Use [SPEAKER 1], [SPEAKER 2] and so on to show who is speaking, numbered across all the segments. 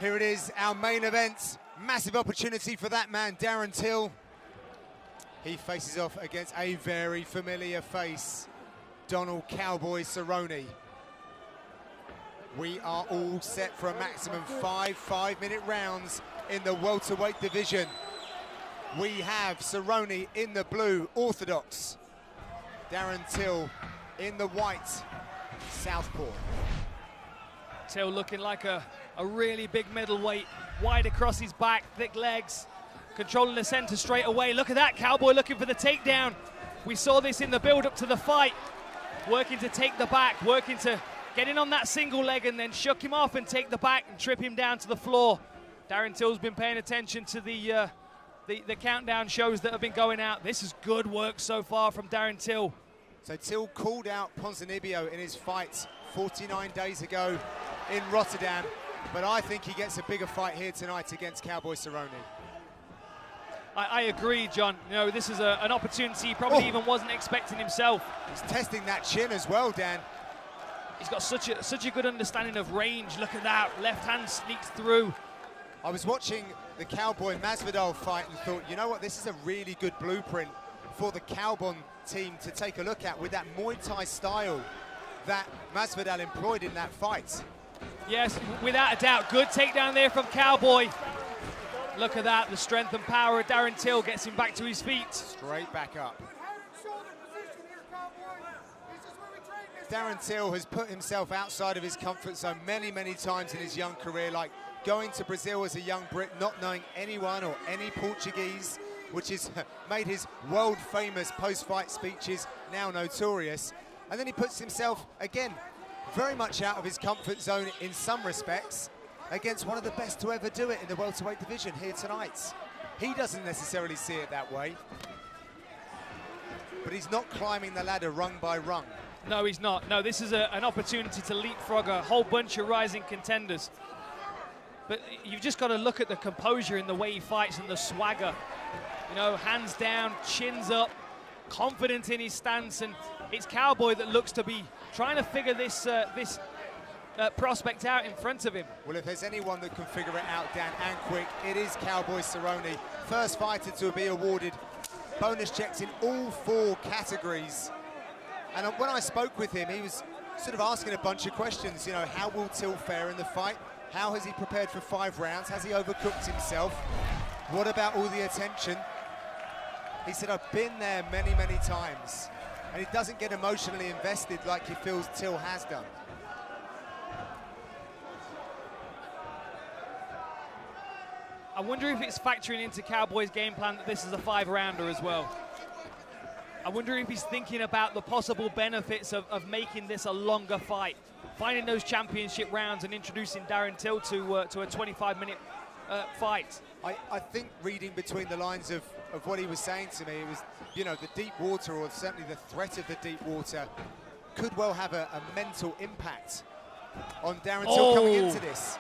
[SPEAKER 1] Here it is, our main event. Massive opportunity for that man, Darren Till. He faces off against a very familiar face, Donald Cowboy Cerrone. We are all set for a maximum 5-minute rounds in the welterweight division. We have Cerrone in the blue, orthodox. Darren Till in the white, southpaw.
[SPEAKER 2] Till looking like a really big middleweight, wide across his back, thick legs, controlling the center straight away. Look at that, Cowboy looking for the takedown. We saw this in the build-up to the fight, working to take the back, working to get in on that single leg and then shuck him off and take the back and trip him down to the floor. Darren Till's been paying attention to the countdown shows that have been going out. This is good work so far from Darren Till.
[SPEAKER 1] So Till called out Ponzinibbio in his fight 49 days ago in Rotterdam, but I think he gets a bigger fight here tonight against Cowboy Cerrone.
[SPEAKER 2] I agree, John. You know, this is an opportunity he probably even wasn't expecting himself.
[SPEAKER 1] He's testing that chin as well, Dan.
[SPEAKER 2] He's got such a good understanding of range. Look at that, left hand sneaks through.
[SPEAKER 1] I was watching the Cowboy Masvidal fight and thought, you know what, this is a really good blueprint for the Cowboy team to take a look at with that Muay Thai style that Masvidal employed in that fight.
[SPEAKER 2] Yes, without a doubt, good takedown there from Cowboy. Look at that, the strength and power of Darren Till gets him back to his feet.
[SPEAKER 1] Straight back up. Darren Till has put himself outside of his comfort zone many times in his young career, like going to Brazil as a young Brit, not knowing anyone or any Portuguese, which has made his world-famous post-fight speeches now notorious. And then he puts himself, again, very much out of his comfort zone in some respects, against one of the best to ever do it in the welterweight division here tonight. He doesn't necessarily see it that way, but he's not climbing the ladder rung by rung.
[SPEAKER 2] No, he's not. No, this is an opportunity to leapfrog a whole bunch of rising contenders. But you've just got to look at the composure in the way he fights and the swagger. You know, hands down, chins up, confident in his stance, and it's Cowboy that looks to be trying to figure this prospect out in front of him.
[SPEAKER 1] Well, if there's anyone that can figure it out, Dan, and quick, it is Cowboy Cerrone. First fighter to be awarded bonus checks in all 4 categories. And when I spoke with him, he was sort of asking a bunch of questions. You know, how will Till fare in the fight? How has he prepared for 5 rounds? Has he overcooked himself? What about all the attention? He said, I've been there many times. And he doesn't get emotionally invested like he feels Till has done.
[SPEAKER 2] I wonder if it's factoring into Cowboy's game plan that this is a 5-rounder as well. I wonder if he's thinking about the possible benefits of making this a longer fight, finding those championship rounds and introducing Darren Till to a 25-minute fight.
[SPEAKER 1] I think reading between the lines of what he was saying to me, it was, you know, the deep water, or certainly the threat of the deep water, could well have a mental impact on Darren Till coming into this.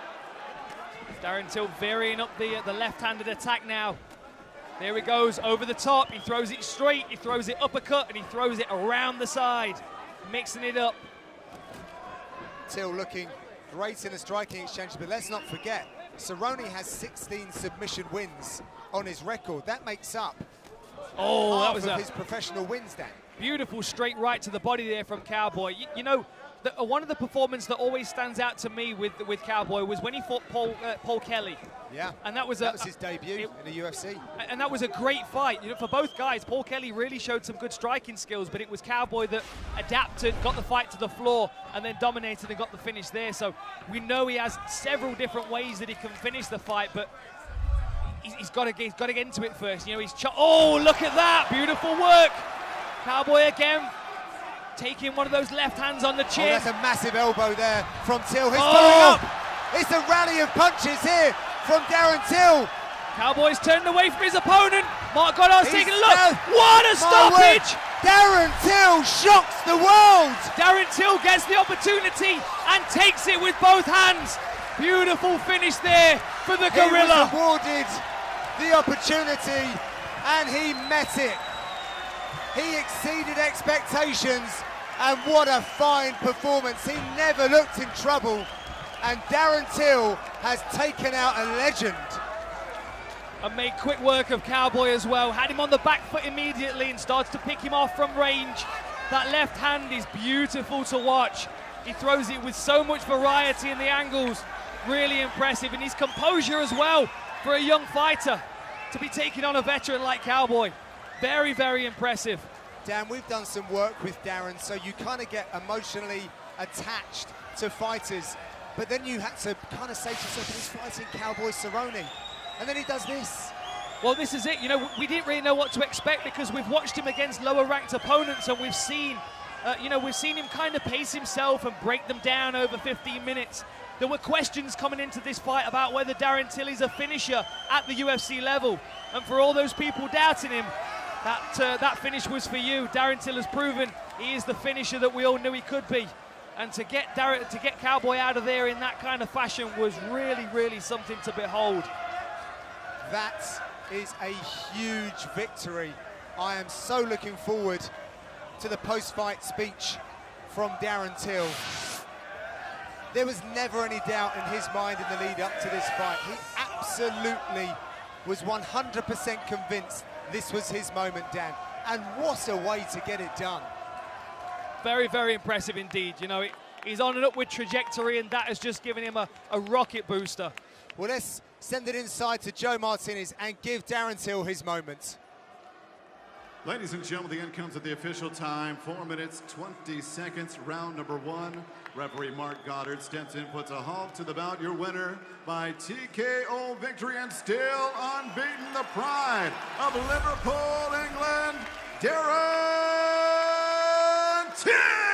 [SPEAKER 2] Darren Till varying up the left-handed attack now. There he goes, over the top, he throws it straight, he throws it uppercut, and he throws it around the side, mixing it up.
[SPEAKER 1] Till looking great in the striking exchange, but let's not forget, Cerrone has 16 submission wins on his record. That makes up half of his professional wins, Dan.
[SPEAKER 2] Beautiful straight right to the body there from Cowboy. You know, one of the performances that always stands out to me with Cowboy was when he fought Paul Kelly.
[SPEAKER 1] Yeah,
[SPEAKER 2] and that was
[SPEAKER 1] his debut in the UFC.
[SPEAKER 2] And that was a great fight. You know, for both guys, Paul Kelly really showed some good striking skills, but it was Cowboy that adapted, got the fight to the floor, and then dominated and got the finish there. So we know he has several different ways that he can finish the fight, but he's got to get into it first. You know, oh, look at that, beautiful work. Cowboy again, taking one of those left hands on the chin.
[SPEAKER 1] Oh, that's a massive elbow there from Till. He's following up. It's a rally of punches here from Darren Till.
[SPEAKER 2] Cowboy's turned away from his opponent. Mark Goddard's taking a look. What a stoppage!
[SPEAKER 1] Darren Till shocks the world.
[SPEAKER 2] Darren Till gets the opportunity and takes it with both hands. Beautiful finish there for the Gorilla.
[SPEAKER 1] He was awarded the opportunity and he met it. He exceeded expectations, and what a fine performance. He never looked in trouble. And Darren Till has taken out a legend.
[SPEAKER 2] And made quick work of Cowboy as well. Had him on the back foot immediately and starts to pick him off from range. That left hand is beautiful to watch. He throws it with so much variety in the angles. Really impressive. And his composure as well for a young fighter to be taking on a veteran like Cowboy. Very, very impressive.
[SPEAKER 1] Dan, we've done some work with Darren, so you kind of get emotionally attached to fighters, but then you had to kind of say to yourself, he's fighting Cowboy Cerrone, and then he does this.
[SPEAKER 2] Well, this is it. You know, we didn't really know what to expect because we've watched him against lower-ranked opponents, and we've seen, we've seen him kind of pace himself and break them down over 15 minutes. There were questions coming into this fight about whether Darren Till is a finisher at the UFC level, and for all those people doubting him, that finish was for you. Darren Till has proven he is the finisher that we all knew he could be. And to get Cowboy out of there in that kind of fashion was really, really something to behold.
[SPEAKER 1] That is a huge victory. I am so looking forward to the post-fight speech from Darren Till. There was never any doubt in his mind in the lead up to this fight. He absolutely was 100% convinced this was his moment, Dan. And what a way to get it done.
[SPEAKER 2] Very, very impressive indeed. You know, he's on an upward trajectory, and that has just given him a rocket booster.
[SPEAKER 1] Well, let's send it inside to Joe Martinez and give Darren Till his moment.
[SPEAKER 3] Ladies and gentlemen, the end comes at the official time. 4 minutes, 20 seconds, round number 1. Referee Mark Goddard steps in, puts a halt to the bout. Your winner by TKO victory and still unbeaten, the pride of Liverpool, England, Darren Till!